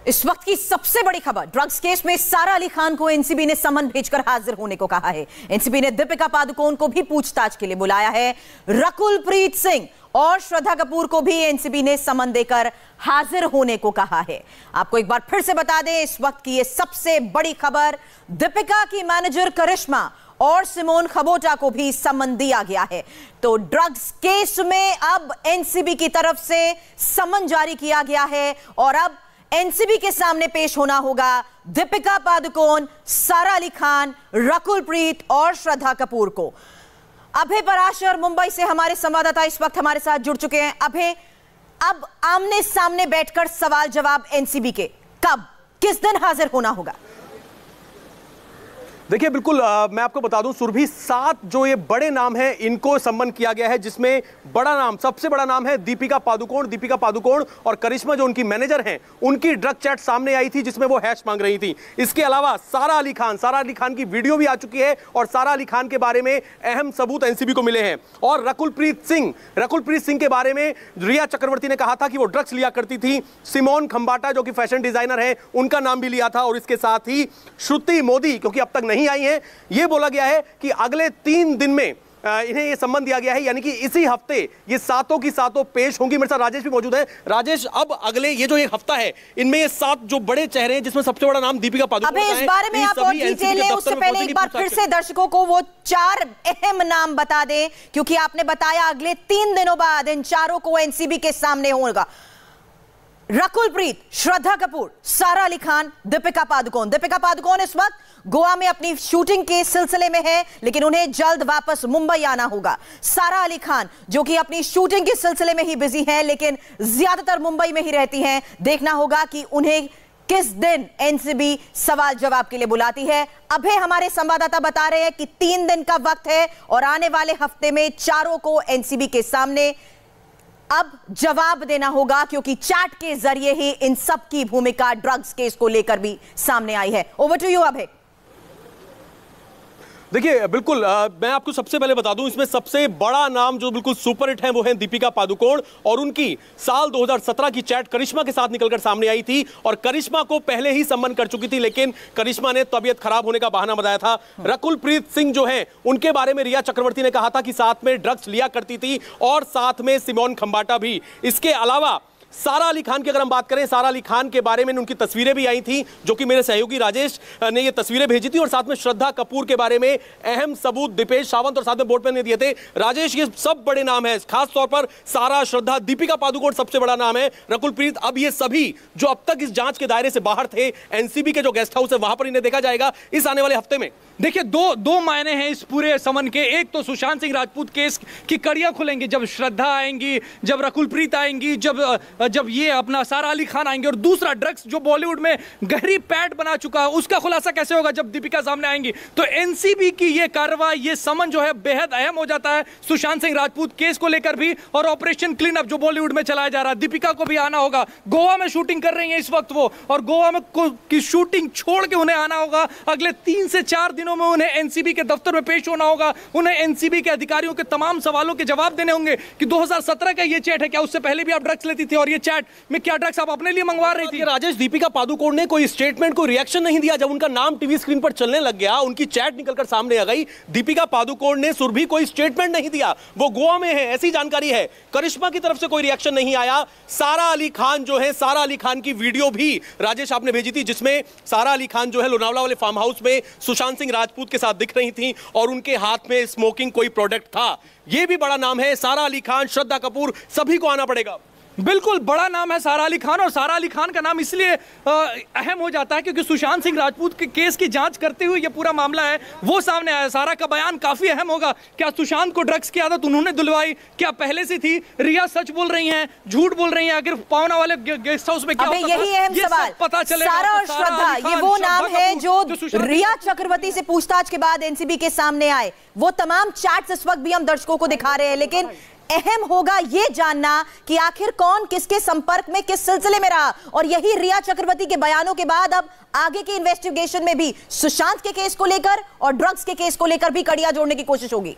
इस वक्त की सबसे बड़ी खबर, ड्रग्स केस में सारा अली खान को एनसीबी ने समन भेजकर हाजिर होने को कहा है। एनसीबी ने दीपिका पादुकोण को भी पूछताछ के लिए बुलाया है। रकुल प्रीत सिंह और श्रद्धा कपूर को भी एनसीबी ने समन देकर हाजिर होने को कहा है। आपको एक बार फिर से बता दें, इस वक्त की यह सबसे बड़ी खबर, दीपिका की मैनेजर करिश्मा और सिमोन खबोटा को भी समन दिया गया है। तो ड्रग्स केस में अब एनसीबी की तरफ से समन जारी किया गया है और अब एनसीबी के सामने पेश होना होगा दीपिका पादुकोण, सारा अली खान, रकुल प्रीत और श्रद्धा कपूर को। अभय पराशर मुंबई से हमारे संवाददाता इस वक्त हमारे साथ जुड़ चुके हैं। अभय, अब आमने सामने बैठकर सवाल जवाब एनसीबी के कब, किस दिन हाजिर होना होगा? देखिए बिल्कुल, मैं आपको बता दूं, सुरभि 7 जो ये बड़े नाम हैं इनको सम्मन किया गया है, जिसमें बड़ा नाम, सबसे बड़ा नाम है दीपिका पादुकोण और करिश्मा जो उनकी मैनेजर हैं, उनकी ड्रग चैट सामने आई थी जिसमें वो हैश मांग रही थी। इसके अलावा सारा अली खान की वीडियो भी आ चुकी है और सारा अली खान के बारे में अहम सबूत एनसीबी को मिले हैं। और रकुल प्रीत सिंह के बारे में रिया चक्रवर्ती ने कहा था कि वो ड्रग्स लिया करती थी। सिमोन खंबाटा जो कि फैशन डिजाइनर है, उनका नाम भी लिया था। और इसके साथ ही श्रुति मोदी, क्योंकि अब तक नहीं आई है, यह बोला गया है कि अगले 3 दिन में इन्हें यह सम्मन दिया गया है, यानी कि इसी हफ्ते ये सातों की सातों पेश होंगी। मेरे साथ राजेश भी मौजूद है। राजेश, अब अगले ये जो एक हफ्ता है, इनमें ये 7 जो बड़े चेहरे हैं, जिसमें सबसे बड़ा नाम दीपिका पादुकोण है। इस बारे में आप और डिटेल लें, उससे पहले एक बार फिर से दर्शकों को वो 4 अहम नाम बता दें, क्योंकि आपने बताया अगले 3 दिनों बाद इन चारों को एनसीबी के सामने होगा। रकुल प्रीत, श्रद्धा कपूर, सारा अली खान, दीपिका पादुकोण इस वक्त गोवा में अपनी शूटिंग के सिलसिले में है, लेकिन उन्हें जल्द वापस मुंबई आना होगा। सारा अली खान जो कि अपनी शूटिंग के सिलसिले में ही बिजी हैं, लेकिन ज्यादातर मुंबई में ही रहती हैं। देखना होगा कि उन्हें किस दिन एनसीबी सवाल जवाब के लिए बुलाती है। अभय, हमारे संवाददाता बता रहे हैं कि 3 दिन का वक्त है और आने वाले हफ्ते में चारों को एनसीबी के सामने अब जवाब देना होगा, क्योंकि चैट के जरिए ही इन सब की भूमिका ड्रग्स केस को लेकर भी सामने आई है। ओवर टू यू अभय। देखिए बिल्कुल, मैं आपको सबसे पहले बता दूं, इसमें सबसे बड़ा नाम जो बिल्कुल सुपरहिट है वो है दीपिका पादुकोण। और उनकी साल 2017 की चैट करिश्मा के साथ निकलकर सामने आई थी और करिश्मा को पहले ही सम्मन कर चुकी थी, लेकिन करिश्मा ने तबीयत खराब होने का बहाना बताया था। रकुल प्रीत सिंह जो है, उनके बारे में रिया चक्रवर्ती ने कहा था कि साथ में ड्रग्स लिया करती थी और साथ में सिमोन खंबाटा भी। इसके अलावा सारा अली खान की अगर हम बात करें, सारा अली खान के बारे में उनकी तस्वीरें भी आई थी, जो कि मेरे सहयोगी राजेश ने ये तस्वीरें भेजी थी। और साथ में श्रद्धा कपूर के बारे में अहम सबूत दीपेश सावंत और साथ में बोर्ड पे ने दिए थे। राजेश, ये सब बड़े नाम है, खास तौर पर सारा, श्रद्धा, दीपिका पादुकोण सबसे बड़ा नाम है, रकुल प्रीत। अब ये सभी जो अब तक इस जांच के दायरे से बाहर थे, एनसीबी के जो गेस्ट हाउस है वहां पर इन्हें देखा जाएगा इस आने वाले हफ्ते में। देखिए, दो मायने हैं इस पूरे समन के। एक तो सुशांत सिंह राजपूत केस की कड़ियां खुलेंगी जब श्रद्धा आएंगी, जब रकुल प्रीत आएंगी, जब ये अपना सारा अली खान आएंगे। और दूसरा, ड्रग्स जो बॉलीवुड में गहरी पैठ बना चुका है, उसका खुलासा कैसे होगा जब दीपिका सामने आएंगी। तो एनसीबी की ये कार्रवाई, ये समन जो है बेहद अहम हो जाता है सुशांत सिंह राजपूत केस को लेकर भी, और ऑपरेशन क्लीन अप जो बॉलीवुड में चलाया जा रहा है। दीपिका को भी आना होगा, गोवा में शूटिंग कर रही है इस वक्त वो, और गोवा में की शूटिंग छोड़ के उन्हें आना होगा। अगले 3 से 4 दिनों में उन्हें एनसीबी के दफ्तर में पेश होना होगा। उन्हें एनसीबी के अधिकारियों के तमाम सवालों के जवाब देने होंगे कि 2017 का ये चैट है, क्या उससे पहले भी आप ड्रग्स लेती थी, और ये चैट में क्या ड्रग्स आप अपने लिए मंगवा रही थी। राजेश, दीपिका पादुकोण ने कोई स्टेटमेंट, कोई रिएक्शन नहीं दिया। जब उनका नाम टीवी स्क्रीन पर चलने लग गया, उनकी चैट निकलकर सामने आ गई, दीपिका पादुकोण ने सुरभि कोई स्टेटमेंट नहीं दिया। वो गोवा में है, ऐसी जानकारी है। करिश्मा की तरफ से कोई रिएक्शन नहीं आया। सारा अली खान जो है, सारा अली खान की वीडियो भी राजेश आपने भेजी थी, जिसमें सारा अली खान जो है लोनावला वाले फार्म हाउस में सुशांत सिंह राजपूत के साथ दिख रही थी और उनके हाथ में स्मोकिंग कोई प्रोडक्ट था। यह भी बड़ा नाम है। सारा अली खान, श्रद्धा कपूर, सभी को आना पड़ेगा। बिल्कुल बड़ा नाम है सारा अली खान, और सारा अली खान का नाम इसलिए अहम हो जाता है क्योंकि सुशांत सिंह राजपूत के केस की जांच करते हुए ये पूरा मामला है वो सामने आया। सारा का बयान काफी अहम होगा। क्या सुशांत को ड्रग्स की आदत उन्होंने दिलवाई, क्या पहले से थी? रिया सच बोल रही हैं, झूठ बोल रही हैं? आखिर पावना वाले गेस्ट हाउस में क्या होता था, यही अहम सवाल पता चलेगा। सारा और श्रद्धा, ये वो नाम है जो रिया चक्रवर्ती से पूछताछ के बाद एनसीबी के सामने आए। वो तमाम चैट्स इस वक्त भी हम दर्शकों को दिखा रहे हैं, लेकिन अहम होगा यह जानना कि आखिर कौन किसके संपर्क में किस सिलसिले में रहा। और यही रिया चक्रवर्ती के बयानों के बाद अब आगे की इन्वेस्टिगेशन में भी सुशांत के केस को लेकर और ड्रग्स के केस को लेकर भी कड़ियां जोड़ने की कोशिश होगी।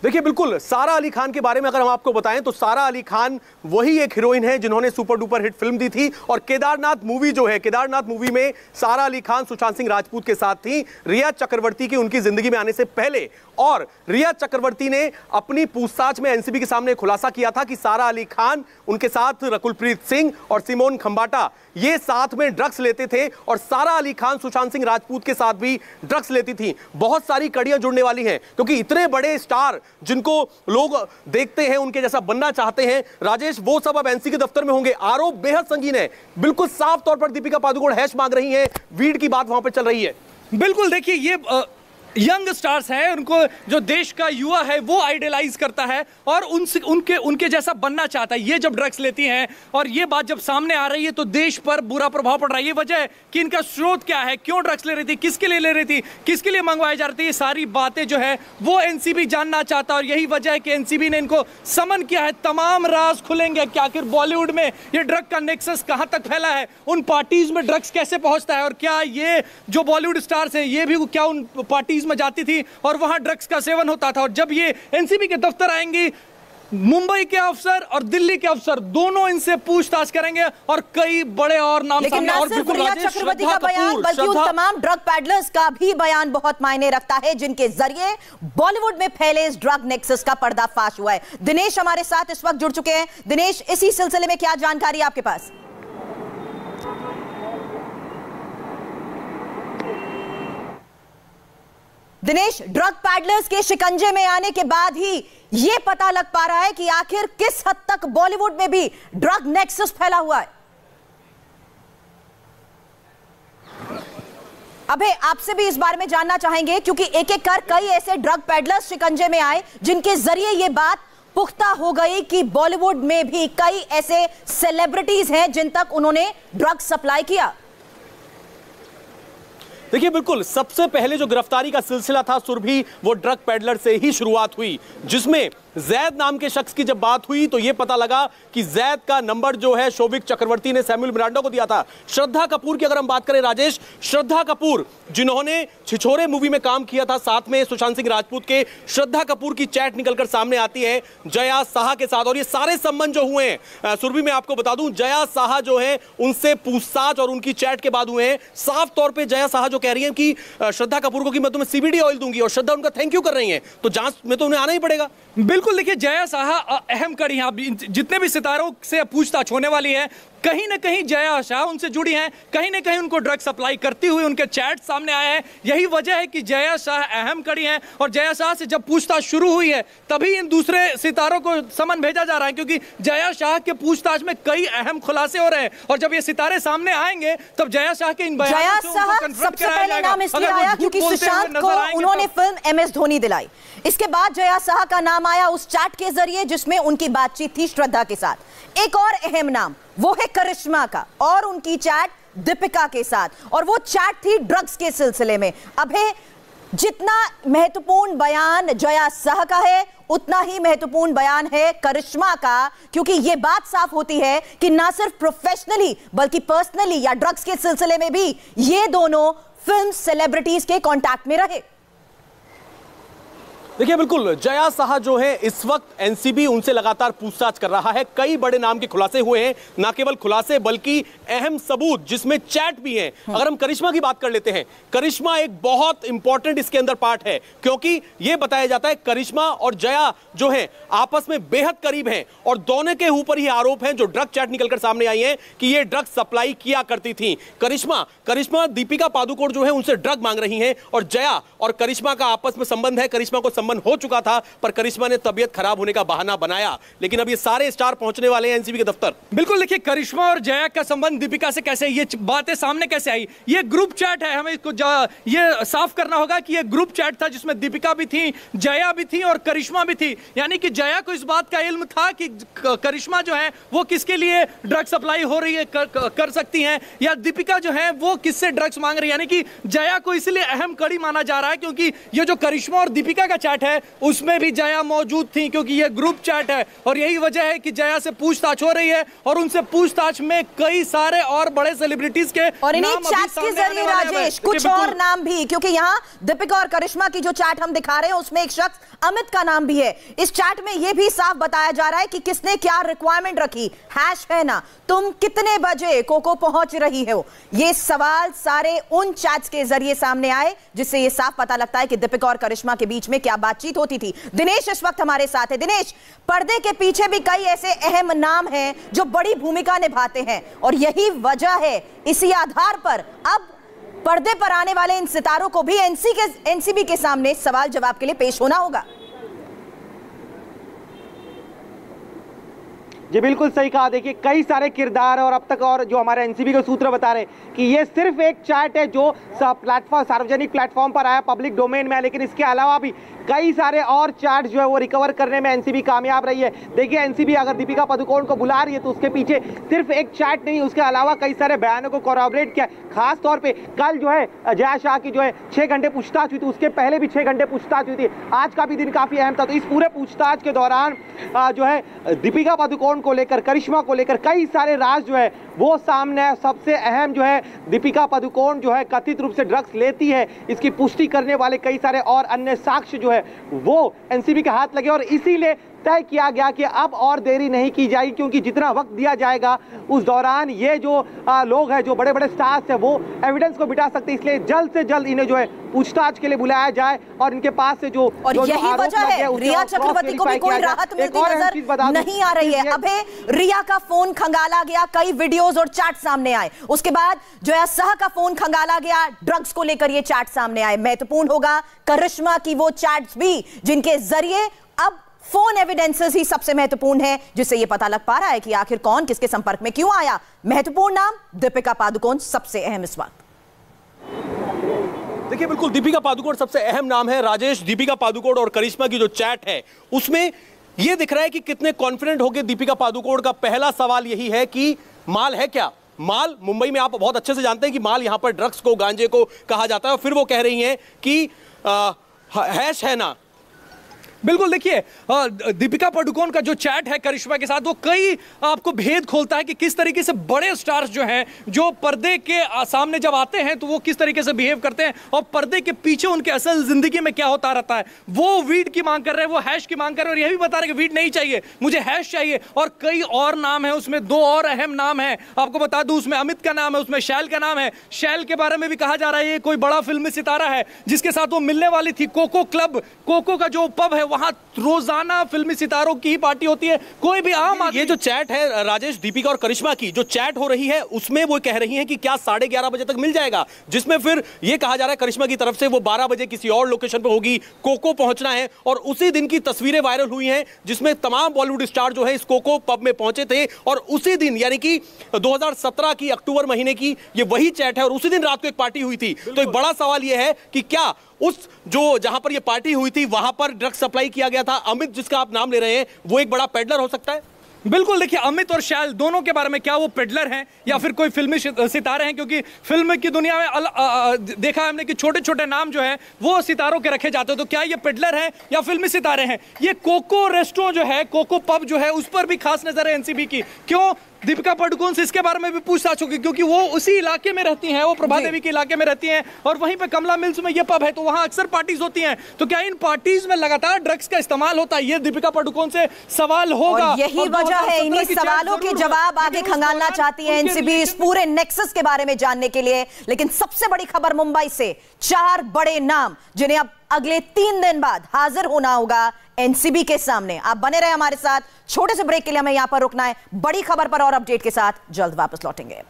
देखिए बिल्कुल, सारा अली खान के बारे में अगर हम आपको बताएं तो सारा अली खान वही एक हीरोइन है जिन्होंने सुपर डुपर हिट फिल्म दी थी। और केदारनाथ मूवी जो है, केदारनाथ मूवी में सारा अली खान सुशांत सिंह राजपूत के साथ थी, रिया चक्रवर्ती की उनकी जिंदगी में आने से पहले। और रिया चक्रवर्ती ने अपनी पूछताछ में एनसीबी के सामने खुलासा किया था कि सारा अली खान, उनके साथ रकुलप्रीत सिंह और सिमोन खंबाटा ये साथ में ड्रग्स लेते थे। और सारा अली खान सुशांत सिंह राजपूत के साथ भी ड्रग्स लेती थी। बहुत सारी कड़ियां जुड़ने वाली हैं, क्योंकि इतने बड़े स्टार जिनको लोग देखते हैं, उनके जैसा बनना चाहते हैं राजेश, वो सब अब एनसी के दफ्तर में होंगे। आरोप बेहद संगीन है। बिल्कुल साफ तौर पर दीपिका पादुकोण हैश मांग रही हैं, वीड की बात वहां पर चल रही है। बिल्कुल, देखिए ये यंग स्टार्स हैं, उनको जो देश का युवा है वो आइडियलाइज करता है और उनसे उनके जैसा बनना चाहता है। ये जब ड्रग्स लेती हैं और ये बात जब सामने आ रही है तो देश पर बुरा प्रभाव पड़ रहा है। ये वजह है कि इनका स्रोत क्या है, क्यों ड्रग्स ले रही थी, किसके लिए ले रही थी, किसके लिए मंगवाई जा रही थी, ये सारी बातें जो है वो एनसीबी जानना चाहता है। और यही वजह है कि एनसीबी ने इनको समन किया है। तमाम राज खुलेंगे कि आखिर बॉलीवुड में ये ड्रग का नेक्सस कहां तक फैला है, उन पार्टीज में ड्रग्स कैसे पहुंचता है, और क्या ये जो बॉलीवुड स्टार्स हैं ये भी क्या उन पार्टीज में जाती थी और वहां ड्रग्स का सेवन होता था। और जब ये एनसीबी के दफ्तर आएंगी, मुंबई के अफसर और दिल्ली के अफसर दोनों इनसे पूछताछ करेंगे और कई बड़े और नाम सामने। और बिल्कुल चक्रवर्ती का बयान, बल्कि उन तमाम ड्रग पैडलर्स का भी बयान बहुत मायने रखता है जिनके जरिए बॉलीवुड में फैले इस ड्रग नेक्सस का पर्दाफाश हुआ है। दिनेश हमारे साथ इस वक्त जुड़ चुके हैं। दिनेश, इसी सिलसिले में क्या जानकारी आपके पास? दिनेश, ड्रग पैडलर्स के शिकंजे में आने के बाद ही यह पता लग पा रहा है कि आखिर किस हद तक बॉलीवुड में भी ड्रग नेक्सस फैला हुआ है। अबे, आपसे भी इस बारे में जानना चाहेंगे, क्योंकि एक एक कर कई ऐसे ड्रग पैडलर्स शिकंजे में आए जिनके जरिए यह बात पुख्ता हो गई कि बॉलीवुड में भी कई ऐसे सेलिब्रिटीज हैं जिन तक उन्होंने ड्रग सप्लाई किया। देखिए बिल्कुल, सबसे पहले जो गिरफ्तारी का सिलसिला था सुरभि, वो ड्रग पेडलर से ही शुरुआत हुई, जिसमें जैद नाम के शख्स की जब बात हुई तो यह पता लगा कि जैद का नंबर जो है शोभिक चक्रवर्ती ने सैमुअल मिरांडा को दिया था। श्रद्धा कपूर की अगर हम बात करें राजेश, श्रद्धा कपूर जिन्होंने छिछोरे मूवी में काम किया था साथ में सुशांत सिंह राजपूत के, श्रद्धा कपूर की चैट निकलकर सामने आती है जया साहा के साथ। और ये सारे संबंध जो हुए हैं सुरभि, मैं आपको बता दूं, जया साहा जो है उनसे पूछताछ और उनकी चैट के बाद हुए हैं। साफ तौर पर जया साहा जो कह रही है कि श्रद्धा कपूर को कि मैं तुम्हें सीबीडी ऑयल दूंगी, और श्रद्धा उनका थैंक यू कर रही है, तो जांच में तो उन्हें आना ही पड़ेगा। बिल्कुल, देखिए जया साहा अहम कड़ी हैं। जितने भी सितारों से पूछताछ होने वाली है, कहीं ना कहीं जया शाह उनसे जुड़ी हैं, कहीं ना कहीं उनको ड्रग सप्लाई करती हुई उनके चैट सामने आए हैं। यही वजह है कि जया शाह अहम कड़ी हैं। और जया शाह से जब पूछताछ शुरू हुई है तभी इन दूसरे सितारों को समन भेजा जा रहा है, क्योंकि जया शाह के पूछताछ में कई अहम खुलासे हो रहे हैं। और जब ये सितारे सामने आएंगे तब जया शाह के इन बयानों से उनको कन्फ्रंट कराया जाएगा। नाम इसलिए आया क्योंकि सुशांत को उन्होंने फिल्म MS धोनी दिलाई। इसके बाद जया शाह का नाम आया उस चैट के जरिए जिसमें उनकी बातचीत थी श्रद्धा के साथ। एक और अहम नाम वो है करिश्मा का और उनकी चैट दीपिका के साथ, और वो चैट थी ड्रग्स के सिलसिले में। अबे, जितना महत्वपूर्ण बयान जया शाह का है उतना ही महत्वपूर्ण बयान है करिश्मा का, क्योंकि यह बात साफ होती है कि ना सिर्फ प्रोफेशनली बल्कि पर्सनली या ड्रग्स के सिलसिले में भी ये दोनों फिल्म सेलिब्रिटीज के कांटेक्ट में रहे। देखिए बिल्कुल, जया साहा जो है इस वक्त एनसीबी उनसे लगातार पूछताछ कर रहा है। कई बड़े नाम के खुलासे हुए हैं, ना केवल खुलासे बल्कि अहम सबूत जिसमें चैट भी हैं। अगर हम करिश्मा की बात कर लेते हैं, करिश्मा एक बहुत इंपॉर्टेंट इसके अंदर पार्ट है, क्योंकि यह बताया जाता है करिश्मा और जया जो है आपस में बेहद करीब हैं और दोनों के ऊपर ही आरोप हैं जो ड्रग चैट निकलकर सामने आई है कि ये ड्रग सप्लाई किया करती थी। करिश्मा दीपिका पादुकोण जो है उनसे ड्रग मांग रही हैं और जया और करिश्मा का आपस में संबंध है। करिश्मा को हो चुका था पर करिश्मा ने तबीयत खराब होने का बहाना बनाया। लेकिन अब ये सारे स्टार पहुंचने वाले हैं एनसीबी के दफ्तर। बिल्कुल, देखिए करिश्मा और जया का संबंध दीपिका से कैसे, ये बातें सामने कैसे आई? ये ग्रुप चैट है, हमें इसको ये साफ करना होगा कि ये ग्रुप चैट था जिसमें दीपिका भी थी, जया भी थी और करिश्मा भी थी। यानी कि जया को इस बात का इल्म था कि करिश्मा जो है वो किसके लिए ड्रग सप्लाई हो रही है, कर सकती हैं, या दीपिका जो है वो किससे ड्रग्स मांग रही है। यानी कि जया को इसलिए अहम कड़ी माना जा रहा है क्योंकि ये जो करिश्मा और दीपिका का चैट चैट है उसमें भी जया मौजूद थी, क्योंकि ये ग्रुप चैट है और यही वजह है कि जया से पूछताछ हो रही है और उनसे पूछताछ में कई सारे और बड़े सेलिब्रिटीज के और इन्हीं चैट के जरिए राजेश कुछ और नाम भी, क्योंकि यहाँ दीपिका और करिश्मा की जो चैट हम दिखा रहे हैं उसमें एक शख्स अमित का नाम भी है। इस चैट में यह भी साफ बताया जा रहा है कि किसने क्या रिक्वायरमेंट रखी, हैश है ना, तुम कितने बजे कोको पहुंच रही हो। ये सवाल सारे उन चैट्स के जरिए सामने आए जिससे यह साफ पता लगता है कि दीपिका और करिश्मा के बीच में क्या बातचीत होती थी। दिनेश इस वक्त हमारे साथ है। दिनेश, पर्दे के पीछे भी कई ऐसे अहम नाम हैं जो बड़ी भूमिका निभाते हैं और यही वजह है, इसी आधार पर अब पर्दे पर आने वाले इन सितारों को भी एनसीबी के सामने सवाल जवाब के लिए पेश होना होगा। जी बिल्कुल सही कहा। देखिए कई सारे किरदार और अब तक और जो हमारे एनसीबी के सूत्र बता रहे हैं कि ये सिर्फ एक चैट है जो प्लेटफॉर्म सार्वजनिक प्लेटफॉर्म पर आया, पब्लिक डोमेन में है, लेकिन इसके अलावा भी कई सारे और चैट जो है वो रिकवर करने में एनसीबी कामयाब रही है। देखिए एनसीबी अगर दीपिका पादुकोण को बुला रही है तो उसके पीछे सिर्फ एक चैट नहीं, उसके अलावा कई सारे बयानों को कोरॉबरेट किया। खास तौर पे कल जो है जया शाह की जो है 6 घंटे पूछताछ हुई थी, उसके पहले भी 6 घंटे पूछताछ हुई थी। आज का भी दिन काफी अहम था। तो इस पूरे पूछताछ के दौरान जो है दीपिका पादुकोण को लेकर, करिश्मा को लेकर कई सारे राज जो है वो सामने है। सबसे अहम जो है दीपिका पादुकोण जो है कथित रूप से ड्रग्स लेती है, इसकी पुष्टि करने वाले कई सारे और अन्य साक्ष्य जो है वो एनसीबी के हाथ लगे और इसीलिए तय किया गया कि अब और देरी नहीं की जाएगी, क्योंकि जितना वक्त दिया जाएगा उस दौरान ये जो लोग हैं, जो बड़े बड़े स्टार्स हैं, वो एविडेंस को मिटा सकते हैं। इसलिए जल्द से जल्द इन्हें जो है पूछताछ के लिए बुलाया जाए और इनके पास से जो और यही वजह है रिया चक्रवर्ती को भी कोई राहत मिलती नजर नहीं आ रही है। अबे रिया का फोन खंगाला गया, कई वीडियोस और चैट सामने आए, उसके बाद जया शाह का फोन खंगाला गया, ड्रग्स को लेकर ये चैट सामने आए। महत्वपूर्ण होगा करिश्मा की वो चैट्स भी जिनके जरिए अब फोन एविडेंसेस ही सबसे महत्वपूर्ण है, जिससे यह पता लग पा रहा है कि आखिर कौन किसके संपर्क में क्यों आया। महत्वपूर्ण नाम दीपिका पादुकोण सबसे अहम इस वक्त। देखिए बिल्कुल दीपिका पादुकोण सबसे अहम नाम है राजेश। दीपिका पादुकोण और करिश्मा की जो चैट है उसमें यह दिख रहा है कि कितने कॉन्फिडेंट होकर दीपिका पादुकोण का पहला सवाल यही है कि माल है क्या। माल मुंबई में आप बहुत अच्छे से जानते हैं कि माल यहां पर ड्रग्स को, गांजे को कहा जाता है और फिर वो कह रही हैं कि हैश है ना। बिल्कुल, देखिए दीपिका पादुकोण का जो चैट है करिश्मा के साथ वो कई आपको भेद खोलता है कि किस तरीके से बड़े स्टार्स जो हैं, जो पर्दे के सामने जब आते हैं तो वो किस तरीके से बिहेव करते हैं और पर्दे के पीछे उनके असल जिंदगी में क्या होता रहता है। वो वीड की मांग कर रहे हैं, वो हैश की मांग कर रहे हैं और यह भी बता रहे हैं कि वीड नहीं चाहिए, मुझे हैश चाहिए। और कई और नाम है, उसमें 2 और अहम नाम है, आपको बता दूं, उसमें अमित का नाम है, उसमें शैल का नाम है। शैल के बारे में भी कहा जा रहा है ये कोई बड़ा फिल्मी सितारा है जिसके साथ वो मिलने वाली थी। कोको क्लब, कोको का जो पब है वहां रोजाना फिल्मी सितारों की ही पार्टी होती है। कोई भी आम ये जो चैट है राजेश, दीपिका और करिश्मा की जो चैट हो रही है उसमें वो कह रही हैं कि क्या 11:30 बजे तक मिल जाएगा, जिसमें फिर ये कहा जा रहा है करिश्मा की तरफ से वो 12 बजे किसी और लोकेशन पे होगी, कोको पहुंचना है। और उसी दिन की तस्वीरें वायरल हुई हैं जिसमें तमाम बॉलीवुड स्टार जो है इस कोको पब में पहुंचे थे और उसी दिन यानी कि 2017 की अक्टूबर महीने की ये वही चैट है और उसी दिन रात को एक पार्टी हुई थी। तो एक बड़ा सवाल यह है कि क्या उस जो जहां पर ये पार्टी हुई थी वहां पर ड्रग्स सप्लाई किया गया था। अमित जिसका आप नाम ले रहे हैं वो एक बड़ा पेडलर हो सकता है। बिल्कुल, देखिए अमित और शैल दोनों के बारे में, क्या वो पेडलर हैं या फिर कोई फिल्मी सितारे हैं, क्योंकि फिल्म की दुनिया में देखा है हमने कि छोटे छोटे नाम जो है वो सितारों के रखे जाते हैं। तो क्या ये पेडलर हैं या फिल्मी सितारे हैं। ये कोको रेस्टोरेंट जो है, कोको पब जो है, उस पर भी खास नजर है एनसीबी की। क्यों दीपिका पादुकोण से इसके बारे में भी पूछताछ होगी, क्योंकि वो उसी इलाके में रहती हैं, वो प्रभा देवी के इलाके में रहती हैं और वहीं पे कमला मिल्स में ये पब है, तो वहां अक्सर पार्टीज होती हैं। तो क्या इन पार्टीज में लगातार ड्रग्स का इस्तेमाल होता है, ये दीपिका पादुकोण से सवाल होगा। यही वजह है, इन्हीं सवालों के जवाब आगे खंगालना चाहती है एनसीबी इस पूरे नेक्सस के बारे में जानने के लिए। लेकिन सबसे बड़ी खबर मुंबई से, 4 बड़े नाम जिन्हें अब अगले 3 दिन बाद हाजिर होना होगा एनसीबी के सामने। आप बने रहे हमारे साथ, छोटे से ब्रेक के लिए हमें यहां पर रुकना है। बड़ी खबर पर और अपडेट के साथ जल्द वापस लौटेंगे।